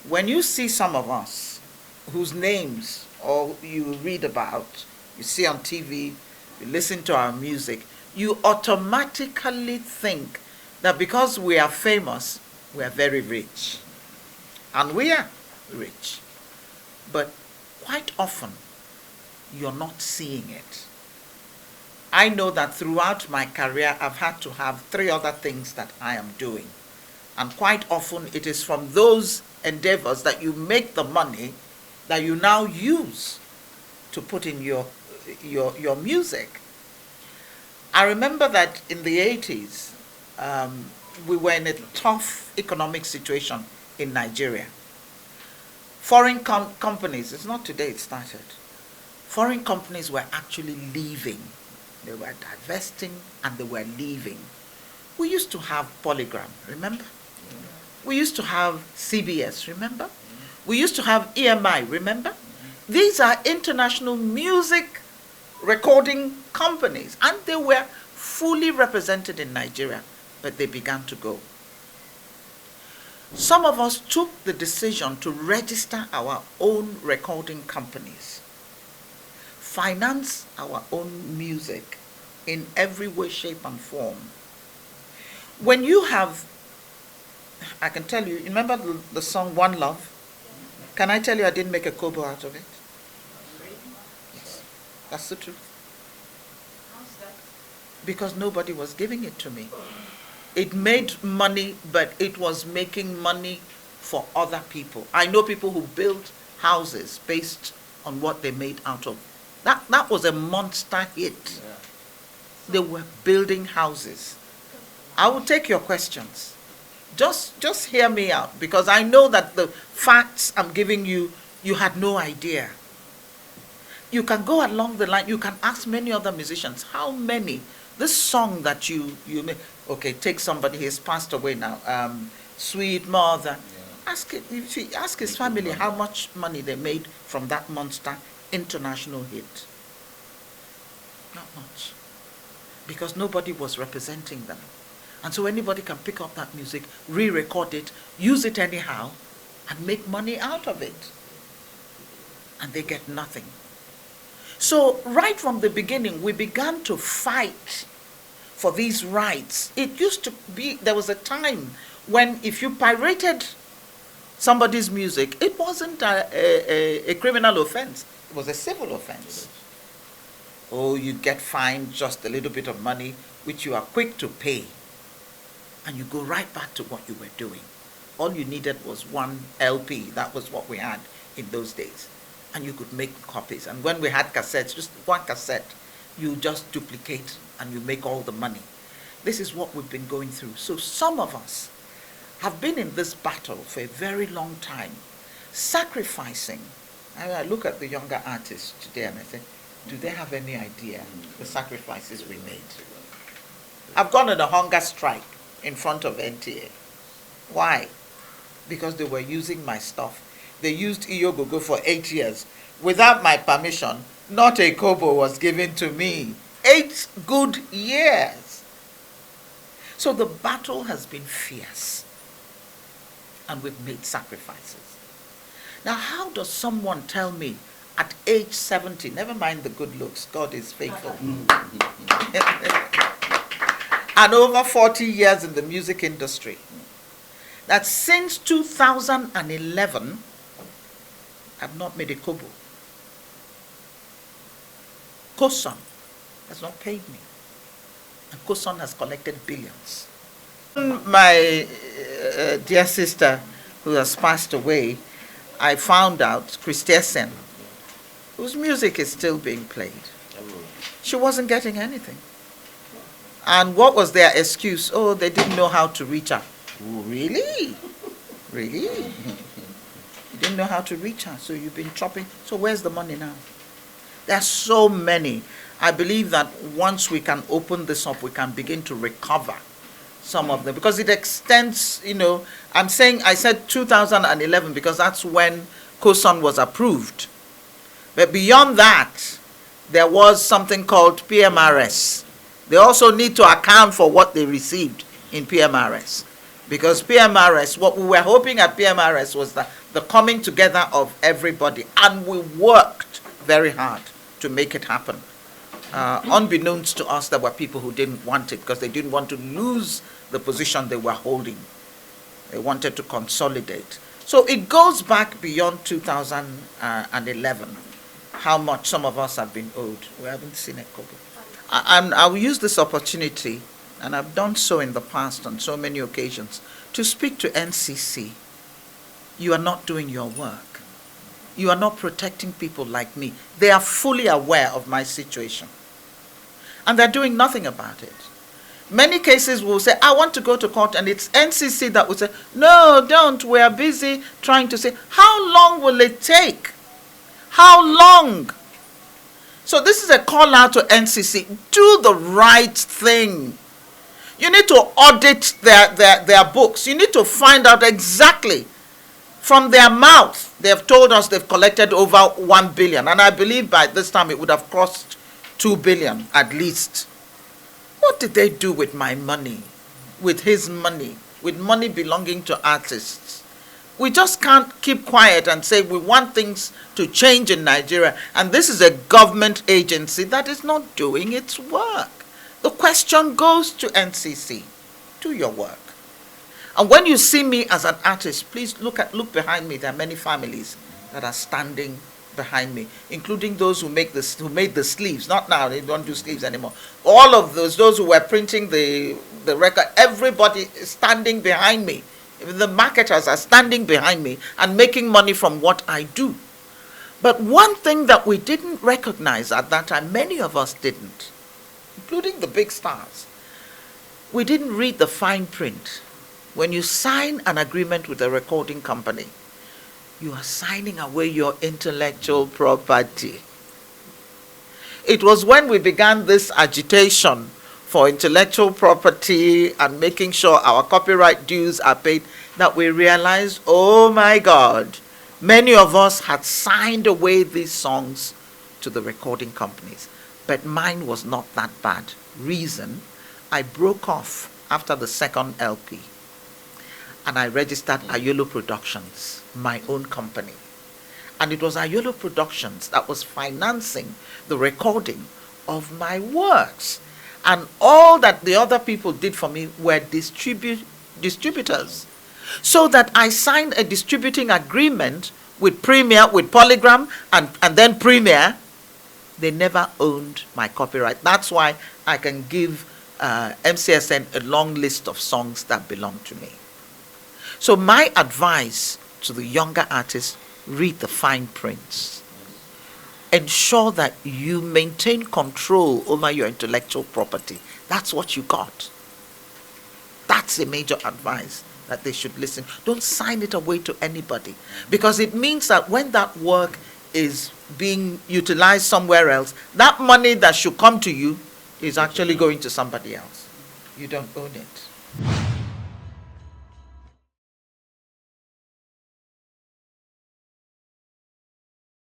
when you see some of us whose names or you read about, you see on TV, you listen to our music, you automatically think that because we are famous, we are very rich. And we are rich. But quite often, you're not seeing it. I know that throughout my career, I've had to have 3 other things that I am doing. And quite often, it is from those endeavors that you make the money that you now use to put in your music. I remember that in the 80s, we were in a tough economic situation in Nigeria. Foreign companies, it's not today it started, foreign companies were actually leaving. They were divesting and they were leaving. We used to have Polygram, remember? We used to have CBS, remember? We used to have EMI, remember? These are international music recording companies, and they were fully represented in Nigeria, but they began to go. Some of us took the decision to register our own recording companies, finance our own music in every way, shape, and form. When you have, I can tell you, remember the song One Love? Can I tell you I didn't make a kobo out of it? Yes, that's the truth. How's that? Because nobody was giving it to me. It made money, but it was making money for other people. I know people who built houses based on what they made out of. That was a monster hit. Yeah. They were building houses. I will take your questions. Just hear me out, because I know that the facts I'm giving you, you had no idea. You can go along the line, you can ask many other musicians, how many, this song that you made, okay, take somebody, he's passed away now, Sweet Mother. Yeah. Ask his family how much money they made from that monster international hit. Not much. Because nobody was representing them. And so anybody can pick up that music, re-record it, use it anyhow, and make money out of it. And they get nothing. So right from the beginning, we began to fight for these rights. It used to be, there was a time when if you pirated somebody's music, it wasn't a criminal offense. It was a civil offense. Oh, you get fined just a little bit of money, which you are quick to pay. And you go right back to what you were doing. All you needed was one LP. That was what we had in those days. And you could make copies. And when we had cassettes, just one cassette, you just duplicate and you make all the money. This is what we've been going through. So some of us have been in this battle for a very long time, sacrificing. I look at the younger artists today and I say, do they have any idea the sacrifices we made? I've gone on a hunger strike in front of NTA. Why? Because they were using my stuff. They used Iyogogo for 8 years. Without my permission, not a kobo was given to me. 8 good years. So the battle has been fierce. And we've made sacrifices. Now how does someone tell me at age 70, never mind the good looks, God is faithful, and over 40 years in the music industry, that since 2011, I've not made a kobo. Koson has not paid me. And Koson has collected billions. My dear sister, who has passed away, I found out, Christiasen, whose music is still being played, she wasn't getting anything. And what was their excuse? Oh, they didn't know how to reach her. Oh, really? Really? You didn't know how to reach her, so you've been chopping. So where's the money now? There are so many. I believe that once we can open this up, we can begin to recover some of them. Because it extends, I said 2011 because that's when Koson was approved. But beyond that, there was something called PMRS. They also need to account for what they received in PMRS. Because PMRS, what we were hoping at PMRS was the coming together of everybody, and we worked very hard to make it happen. Unbeknownst to us, there were people who didn't want it because they didn't want to lose the position they were holding. They wanted to consolidate. So it goes back beyond 2011, how much some of us have been owed. We haven't seen it, Kobo. I'll use this opportunity, and I've done so in the past on so many occasions, to speak to NCC. You are not doing your work. You are not protecting people like me. They are fully aware of my situation. And they're doing nothing about it. Many cases will say, I want to go to court, and it's NCC that will say, no, don't. We are busy trying to say, how long will it take? How long? So this is a call out to NCC. Do the right thing. You need to audit their books. You need to find out exactly from their mouth. They have told us they've collected over 1 billion. And I believe by this time it would have crossed 2 billion at least. What did they do with my money? With his money? With money belonging to artists? We just can't keep quiet and say we want things to change in Nigeria. And this is a government agency that is not doing its work. The question goes to NCC. Do your work. And when you see me as an artist, please look behind me. There are many families that are standing behind me, including those who made the sleeves. Not now, they don't do sleeves anymore. All of those who were printing the record, everybody is standing behind me. Even the marketers are standing behind me and making money from what I do. But one thing that we didn't recognize at that time, many of us didn't, including the big stars, we didn't read the fine print. When you sign an agreement with a recording company, you are signing away your intellectual property. It was when we began this agitation for intellectual property and making sure our copyright dues are paid that we realized, oh my God, many of us had signed away these songs to the recording companies. But mine was not that bad. Reason, I broke off after the second LP. And I registered Ayolo Productions, my own company. And it was Ayolo Productions that was financing the recording of my works. And all that the other people did for me were distributors. So that I signed a distributing agreement with Premier, with Polygram, and then Premier. They never owned my copyright. That's why I can give MCSN a long list of songs that belong to me. So my advice to the younger artists, read the fine prints. Ensure that you maintain control over your intellectual property. That's what you got. That's a major advice that they should listen. Don't sign it away to anybody, because it means that when that work is being utilized somewhere else, that money that should come to you is actually going to somebody else. You don't own it.